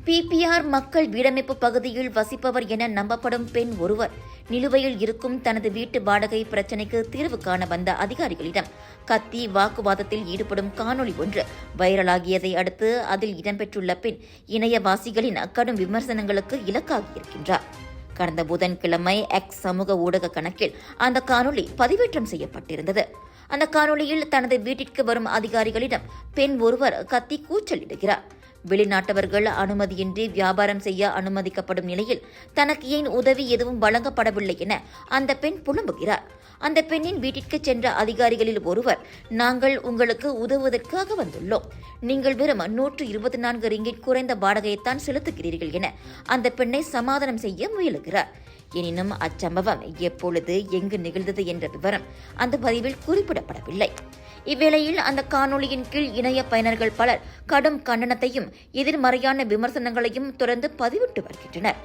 PPR மக்கள் வீடமைப்பு பகுதியில் வசிப்பவர் என நம்பப்படும் பெண் ஒருவர் நிலுவையில் இருக்கும் தனது வீட்டு வாடகை பிரச்சினைக்கு தீர்வு காண வந்த அதிகாரிகளிடம் கத்தி வாக்குவாதத்தில் ஈடுபடும் காணொலி ஒன்று வைரலாகியதை அடுத்து அதில் இடம்பெற்றுள்ள பெண் இணையவாசிகளின் கடும் விமர்சனங்களுக்கு இலக்காகியிருக்கின்றார். கடந்த புதன்கிழமை எக்ஸ் சமூக ஊடக கணக்கில் அந்த காணொலி பதிவேற்றம் செய்யப்பட்டிருந்தது. அந்த காணொலியில் தனது வீட்டிற்கு வரும் அதிகாரிகளிடம் பெண் ஒருவர் கத்தி கூச்சலிடுகிறார். வெளிநாட்டவர்கள் அனுமதியின்றி வியாபாரம் செய்ய அனுமதிக்கப்படும் நிலையில் தனக்கு ஏன் உதவி எதுவும் வழங்கப்படவில்லை என அந்த பெண் புலம்புகிறார். அந்த பெண்ணின் வீட்டிற்கு சென்ற அதிகாரிகளில் ஒருவர், நாங்கள் உங்களுக்கு உதவுவதற்காக வந்துள்ளோம், நீங்கள் வெறும் 124 ரிங்கிட் குறைந்த வாடகையைத்தான் செலுத்துகிறீர்கள் என அந்த பெண்ணை சமாதானம் செய்ய முயலுகிறார். எனினும் அச்சம்பவம் எப்பொழுது எங்கு நிகழ்ந்தது என்ற விவரம் அந்த பதிவில் குறிப்பிடப்படவில்லை. இவ்வேளையில் அந்த காணொலியின் கீழ் இணைய பயனர்கள் பலர் கடும் கண்டனத்தையும் எதிர்மறையான விமர்சனங்களையும் தொடர்ந்து பதிவிட்டு வருகின்றனர்.